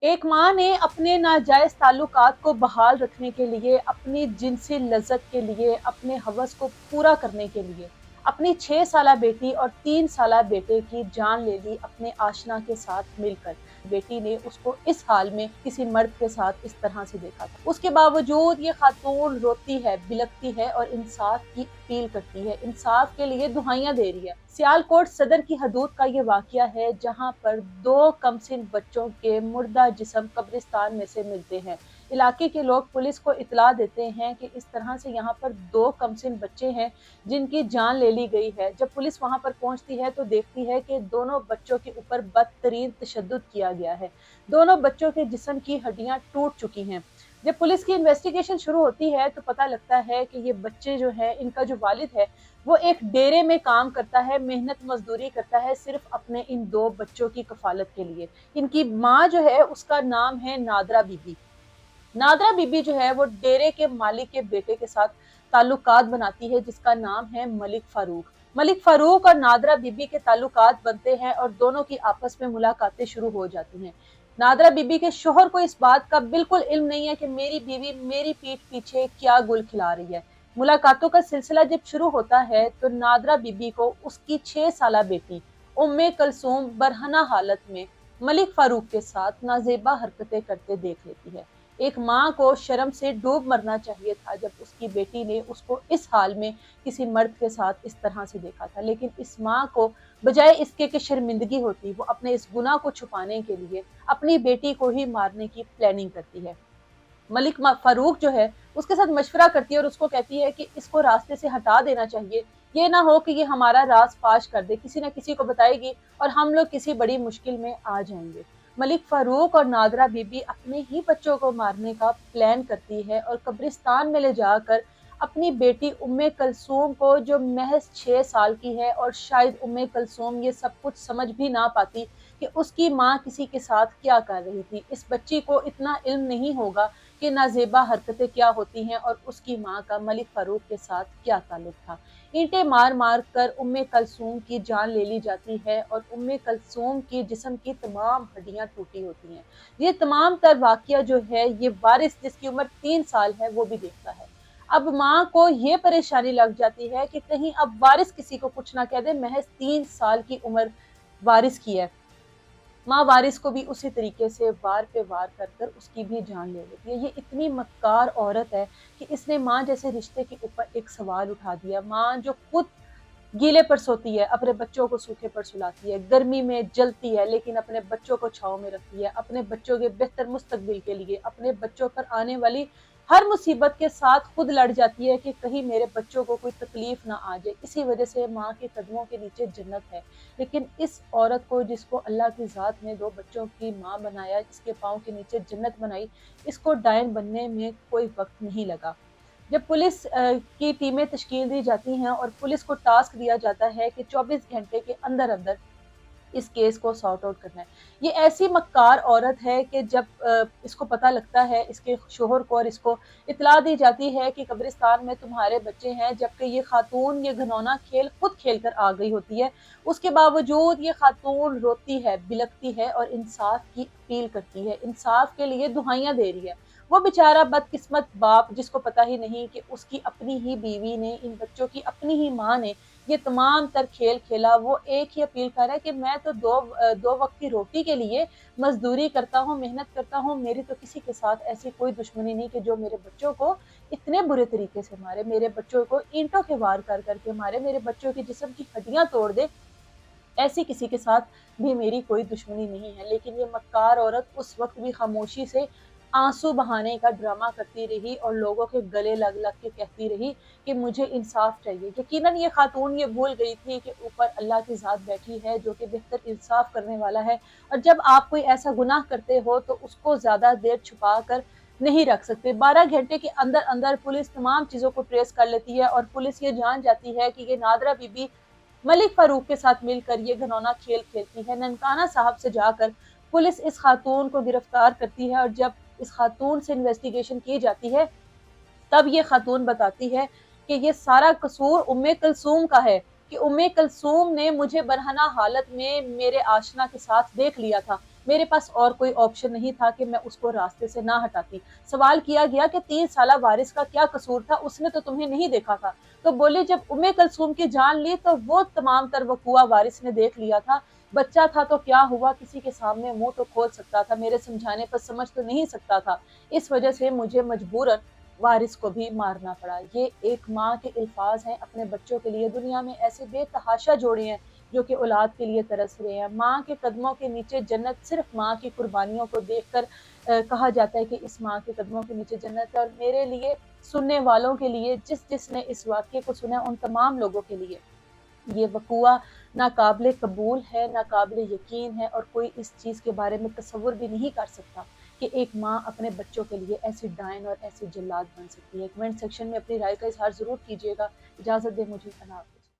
एक माँ ने अपने नाजायज़ ताल्लुकात को बहाल रखने के लिए, अपनी जिनसी लज़्ज़त के लिए, अपने हवस को पूरा करने के लिए, अपनी 6 साला बेटी और 3 साला बेटे की जान ले ली अपने आशना के साथ मिलकर। बेटी ने उसको इस हाल में किसी मर्द के साथ इस तरह से देखा था। उसके बावजूद ये खातून रोती है, बिलखती है और इंसाफ की अपील करती है, इंसाफ के लिए दुहाइयाँ दे रही है। सियालकोट सदर की हदूद का ये वाकया है जहां पर 2 कमसिन बच्चों के मुर्दा जिस्म कब्रिस्तान में से मिलते हैं। इलाके के लोग पुलिस को इत्तला देते हैं कि इस तरह से यहाँ पर 2 कमसिन बच्चे हैं जिनकी जान ले ली गई है। जब पुलिस वहां पर पहुंचती है तो देखती है कि दोनों बच्चों के ऊपर बदतरीन तशद्दुद किया गया है। दोनों बच्चों के जिस्म की हड्डियां टूट चुकी हैं। जब पुलिस की इन्वेस्टिगेशन शुरू होती है तो पता लगता है कि ये बच्चे जो है, इनका जो वालिद है वो एक डेरे में काम करता है, मेहनत मजदूरी करता है सिर्फ अपने इन 2 बच्चों की कफालत के लिए। इनकी माँ जो है उसका नाम है नादरा बीबी। नादरा बीबी जो है वो डेरे के मालिक के बेटे के साथ ताल्लुकात बनाती है जिसका नाम है मलिक फारूक। मलिक फारूक और नादरा बीबी के ताल्लुकात बनते हैं और दोनों की आपस में मुलाकातें शुरू हो जाती हैं। नादरा बीबी के शोहर को इस बात का बिल्कुल इल्म नहीं है कि मेरी बीवी मेरी पीठ पीछे क्या गुल खिला रही है। मुलाकातों का सिलसिला जब शुरू होता है तो नादरा बीबी को उसकी 6 साला बेटी उम्मे कलसूम बरहना हालत में मलिक फारूक के साथ नाजेबा हरकतें करते देख लेती है। एक माँ को शर्म से डूब मरना चाहिए था जब उसकी बेटी ने उसको इस हाल में किसी मर्द के साथ इस तरह से देखा था, लेकिन इस माँ को बजाय इसके कि शर्मिंदगी होती, वो अपने इस गुनाह को छुपाने के लिए अपनी बेटी को ही मारने की प्लानिंग करती है। मलिक फारूक जो है उसके साथ मशवरा करती है और उसको कहती है कि इसको रास्ते से हटा देना चाहिए। ये ना हो कि ये हमारा राज फाश कर दे, किसी ना किसी को बताएगी और हम लोग किसी बड़ी मुश्किल में आ जाएंगे। मलिक फारूक और नादरा बीबी अपने ही बच्चों को मारने का प्लान करती है और कब्रिस्तान में ले जाकर अपनी बेटी उम्मे कलसूम को, जो महज 6 साल की है और शायद उम्मे कलसूम ये सब कुछ समझ भी ना पाती कि उसकी माँ किसी के साथ क्या कर रही थी। इस बच्ची को इतना इल्म नहीं होगा कि नाजेबा हरकतें क्या होती हैं और उसकी माँ का मलिक फारूक के साथ क्या ताल्लुक था। ईंटें मार मार कर उम्मे कलसूम की जान ले ली जाती है और उम्मे कलसूम की जिस्म की तमाम हड्डियां टूटी होती हैं। ये तमाम तर वाकया जो है ये वारिस जिसकी उम्र 3 साल है वो भी देखता है। अब माँ को ये परेशानी लग जाती है कि कहीं अब वारिस किसी को कुछ ना कह दे, महज 3 साल की उम्र वारिस की है। माँ वारिस को भी उसी तरीके से वार पे वार कर कर उसकी भी जान ले लेती है। ये इतनी मक्कार औरत है कि इसने माँ जैसे रिश्ते के ऊपर एक सवाल उठा दिया। माँ जो खुद गीले पर सोती है, अपने बच्चों को सूखे पर सुलाती है, गर्मी में जलती है लेकिन अपने बच्चों को छाँव में रखती है, अपने बच्चों के बेहतर मुस्तकबिल के लिए, अपने बच्चों पर आने वाली हर मुसीबत के साथ खुद लड़ जाती है कि कहीं मेरे बच्चों को कोई तकलीफ ना आ जाए। इसी वजह से माँ के कदमों के नीचे जन्नत है। लेकिन इस औरत को, जिसको अल्लाह की ज़ात ने 2 बच्चों की माँ बनाया, जिसके पाँव के नीचे जन्नत बनाई, इसको डायन बनने में कोई वक्त नहीं लगा। जब पुलिस की टीमें तश्कील दी जाती हैं और पुलिस को टास्क दिया जाता है कि 24 घंटे के अंदर अंदर इस केस को सॉर्ट आउट करना है। ये ऐसी मक्कार औरत है कि जब इसको पता लगता है, इसके शोहर को, और इसको इत्तला दी जाती है कि कब्रिस्तान में तुम्हारे बच्चे हैं, जबकि ये खातून ये घिनौना खेल खुद खेल कर आ गई होती है, उसके बावजूद ये खातून रोती है, बिलखती है और इंसाफ की अपील करती है, इंसाफ के लिए दुहाइयाँ दे रही है। वो बेचारा बदकिस्मत बाप, जिसको पता ही नहीं कि उसकी अपनी ही बीवी ने, इन बच्चों की अपनी ही माँ ने ये तमाम तर खेल खेला, वो एक ही अपील कर रहा है कि मैं तो दो वक्त की रोटी के लिए मजदूरी करता हूँ, मेहनत करता हूँ, मेरी तो किसी के साथ ऐसी कोई दुश्मनी नहीं कि जो मेरे बच्चों को इतने बुरे तरीके से मारे, मेरे बच्चों को ईंटों के वार कर करके मारे, मेरे बच्चों की जिस्म की हड्डियां तोड़ दे, ऐसी किसी के साथ भी मेरी कोई दुश्मनी नहीं है। लेकिन ये मक्कार औरत उस वक्त भी खामोशी से आंसू बहाने का ड्रामा करती रही और लोगों के गले लग लग के कहती रही कि मुझे इंसाफ चाहिए। यकीनन ये खातून ये भूल गई थी कि ऊपर अल्लाह की ज़ात बैठी है जो कि बेहतर इंसाफ करने वाला है, और जब आप कोई ऐसा गुनाह करते हो तो उसको ज़्यादा देर छुपा कर नहीं रख सकते। 12 घंटे के अंदर अंदर पुलिस तमाम चीज़ों को ट्रेस कर लेती है और पुलिस ये जान जाती है कि ये नादरा बीबी मलिक फारूक के साथ मिलकर ये घिनौना खेल खेलती है। ननकाना साहब से जाकर पुलिस इस खातून को गिरफ्तार करती है और जब इस खातून से इन्वेस्टिगेशन की जाती है तब ये खातून बताती है कि ये सारा कसूर उम्मे कलसूम का है, कि उम्मे कलसूम ने मुझे बरहना हालत में मेरे आशना के साथ देख लिया था। میرے پاس اور کوئی آپشن نہیں تھا کہ میں اس کو راستے سے نہ ہٹاتی۔ سوال کیا گیا کہ 3 سالہ وارث کا کیا قصور تھا، اس نے تو تمہیں نہیں دیکھا تھا۔ تو بولی جب کلثوم کی جان لی تو وہ تمام تر وقوع وارث نے دیکھ لیا تھا۔ بچہ تھا تو کیا ہوا، کسی کے سامنے منہ تو کھول سکتا تھا، میرے سمجھانے پر سمجھ تو نہیں سکتا تھا۔ اس وجہ سے مجھے مجبوراً وارث کو بھی مارنا پڑا۔ یہ ایک ماں کے الفاظ ہیں اپنے بچوں کے لیے۔ دنیا میں ایسے بے تحاشا جوڑے ہیں جو کہ اولاد کے لیے ترس رہے ہیں۔ ماں کے قدموں کے نیچے جنت صرف ماں کی قربانیوں کو دیکھ کر کہا جاتا ہے کہ اس ماں کے قدموں کے نیچے جنت ہے، اور میرے لیے، سننے والوں کے لیے، جس نے اس واقعے کو سنا، ان تمام لوگوں کے لیے یہ وقوع ناقابل قبول ہے، ناقابل یقین ہے، اور کوئی اس چیز کے بارے میں تصور بھی نہیں کر سکتا کہ ایک ماں اپنے بچوں کے لیے ایسی ڈائن اور ایسی جلاد بن سکتی ہے۔ کمنٹ سیکشن میں اپنی رائے کا اظہار ضرور کیجیے گا۔ اجازت دیں مجھے، اللہ حافظ۔